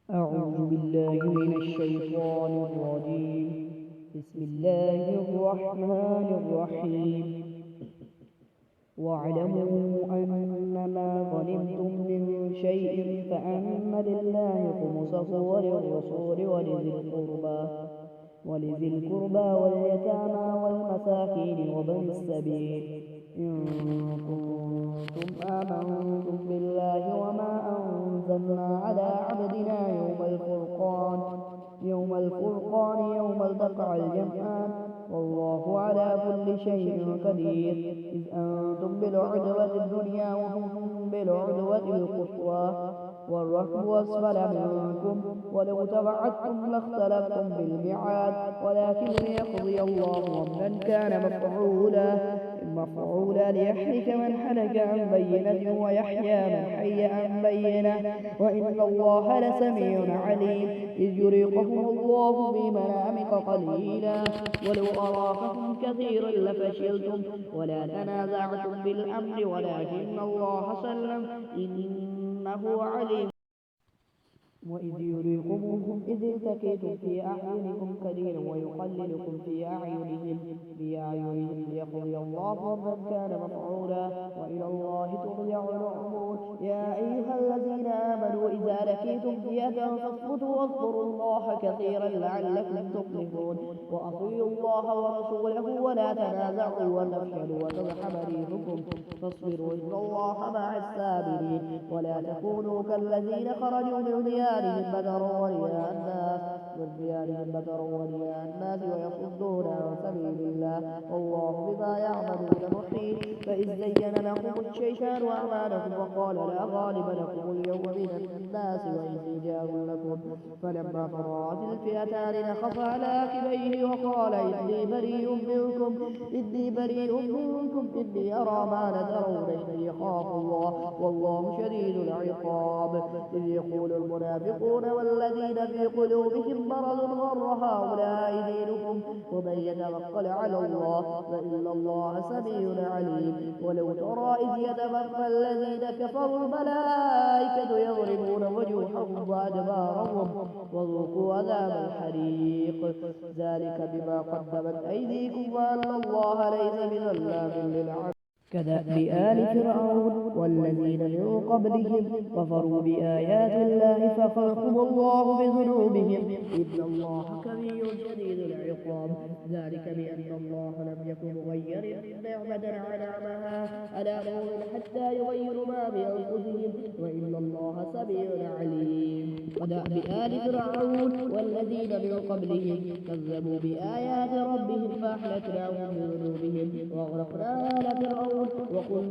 أعوذ بالله من الشيطان الرجيم. بسم الله الرحمن الرحيم. واعلموا أنما غنمتم من شيء فأن لله خمسه وللرسول ولذي القربى واليتامى والمساكين وابن السبيل إن كنتم آمنتم بالله وما أنزلنا على عبدنا يوم التقى الجمعان والله على كل شيء قدير. إذ أنتم بالعدوة الدنيا وهم بالعدوة القصوى والركب أسفل منكم ولو تبعتم لاختلفتم بالميعاد ولكن ليقضي الله أمرا كان مفعولا ليهلك من هلك عن بينة ويحيى من حي عن بينة وإن الله لسميع عليم. إذ يريكهم الله في منامك قليلا ولو أراكهم كثيرا لفشلتم ولا تنازعتم بالأمر ولكن الله سلم إنه عليم. وإذ يريكموهم إذ التقيتم في أعينكم قليلا ويقللكم في أعينهم ليقضي الله أمرا كان مفعولا وإلى الله ترجع الأمور. يا أيها الذين آمنوا إذا لقيتم فئة فاثبتوا واذكروا الله كثيرا لعلكم تفلحون. وأطيعوا الله ورسوله ولا تنازعوا وتفشلوا وتذهب ريحكم واصبروا إن الله مع الصابرين. ولا تكونوا كالذين خرجوا من ديارهم بطرا ورئاء الناس ويصدون عن سبيل الله والله بما يعملون محيط. فإذ زين لهم الشيطان أعمالكم وقال لا غالب لكم اليوم من الناس وإني جار لكم فلما تراءت الفئتان نكص على عقبيه وقال إني بريء منكم إني أرى ما لا ترون إني أخاف الله والله شديد العقاب. إذ يقول المنافقون والذين في قلوبهم مرض غر هؤلاء دينكم ومن يتوكل على الله فإن الله سميع عليم. ولو ترى إذ يتوفى الذين كفروا الملائكة يضربون وجوههم وأدبارهم وذوقوا عذاب الحريق ذلك بما قدمت أيديكم وأن الله ليس بظلام للعبيد. كدأب آل فرعون والذين من قبلهم كفروا بآيات الله فأخذهم الله بذنوبهم إن الله كبير شديد العقاب. ذلك بأن الله لم يكن مغير نعمة أنعمها على قوم حتى يغيروا ما بأنفسهم وإن الله سميع عليم. كدأب آل فرعون والذين من قبلهم كذبوا بآيات ربهم فأهلكناهم بذنوبهم وأغرقنا آل فرعون وكل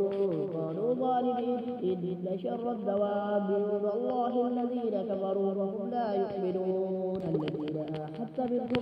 كانوا ظالمين. إن شر الدواب عند الله الذين كفروا وهم لا يؤمنون الذين آحدت منهم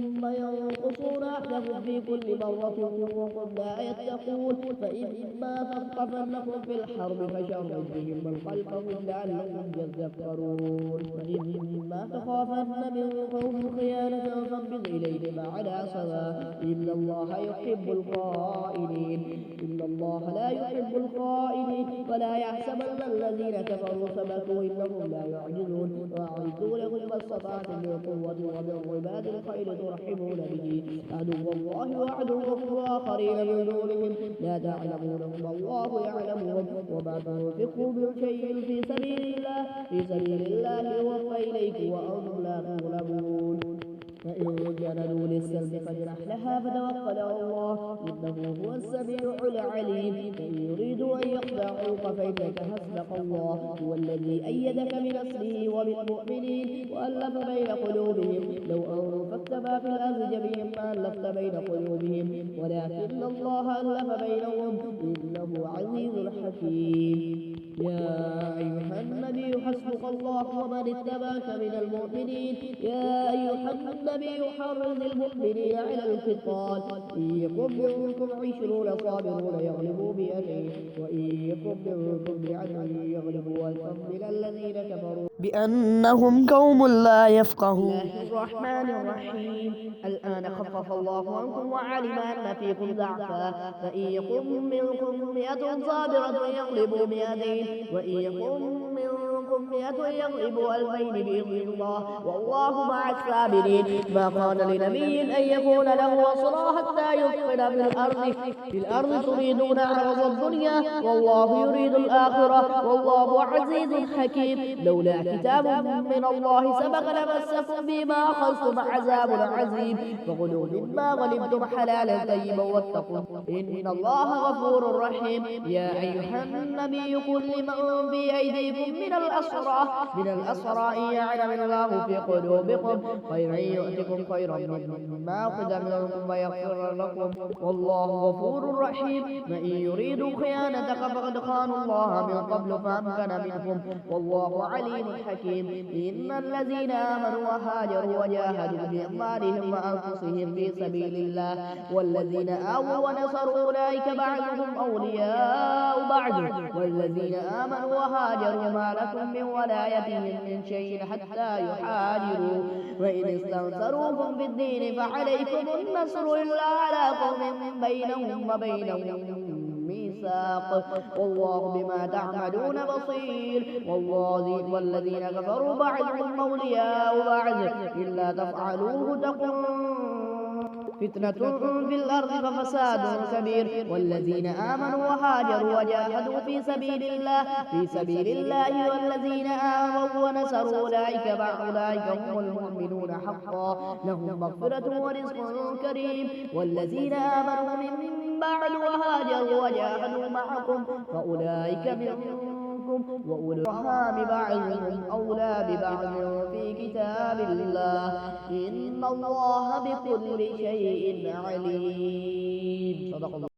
ثم ينقصون عهدهم في كل مرة وهم لا يتقون. فإما ثقفنهم في الحرب فشرد بهم من خلفهم لعلهم يذكرون. وإما تخافن من قوم خيانة فانبذ إليهم على سواء إن الله يحب الخائنين. إن الله لا يحب الخائنين. ولا يحسبن الذين كفروا سبقوا إنهم لا يعجزون. وأعدوا لهم ما استطعتم من قوة ومن رباط الخيل ترحبون به عدو الله وعدوكم وآخرين من دونهم لا تعلمونهم الله يعلمهم. وما تنفقوا من شيء في سبيل الله يوفى إليكم وأنتم لا تظلمون. فإن جندوا للسلم فاجنح لها فتوكل على الله إنه هو السميع العليم. فإن يريدوا أن يخدعوك فإنك حسبك الله هو الذي أيدك بنصره وبالمؤمنين وألف بين قلوبهم لو أنفقت ما في الأرض جميعا ما ألفت بين قلوبهم ولكن الله ألف بينهم إنه عزيز حكيم. يا أيها النبي حسبك الله ومن اتبعك من المؤمنين. يا أيها النبي حرض المؤمنين على القتال إن يكن منكم 20 صابرون يغلبوا 200 وإن يكن منكم 100 يغلبوا 1000 من الذين كفروا بأنهم قوم لا يفقهون. الله الرحمن الرحيم. الآن خفف الله عنكم وعلم أن فيكم ضعفا فإن يكن منكم 100 صابرة يغلبوا 200 وإن يكن منكم 100 يغلبوا 2000 بإذن الله والله مع الصابرين. ما كان لنبي أن يكون له أسرى حتى يثخن في الأرض تريدون عرض الدنيا والله يريد الآخرة والله عزيز حكيم. لولا كتاب من الله سبق لمسكم فيما أخذتم عذاب عظيم فكلوا مما غنمتم حلالا طيبا واتقوا إن الله غفور رحيم. يا أيها النبي قل لمن في أيديكم من الأسرى إن يعلم الله في قلوبكم خيرا يؤتكم خيرا مما أخذ منكم ويغفر لكم والله غفور رحيم. وإن يريدوا خيانتك فقد خانوا الله من قبل فأمكن منهم والله عليم حكيم. إن الذين آمنوا وهاجروا وجاهدوا بأموالهم وأنفسهم في سبيل الله والذين آووا ونصروا أولئك بعضهم أولياء بعض والذين آمنوا وهاجروا ما لكم من ولايتهم من شيء حتى يحاجروا وإن استنصروكم في الدين فعليكم النصر إلا على قوم بينهم وبينهم ميثاق والله بما تعملون بصير. والذين كفروا بعضهم أولياء بعض إلا تفعلوه تكن فتنة في الأرض ففساد كبير. والذين آمنوا وهاجروا وجاهدوا في سبيل الله والذين آمنوا ونصروا أولئك هم المؤمنون حقا لهم مغفرة ورزق كريم. والذين آمنوا من بعد وهاجروا وجاهدوا معكم فأولئك منكم وأولو الأرحام بعضهم أولى ببعض في كتاب الله إن الله بكل شيء عليم. صدق الله.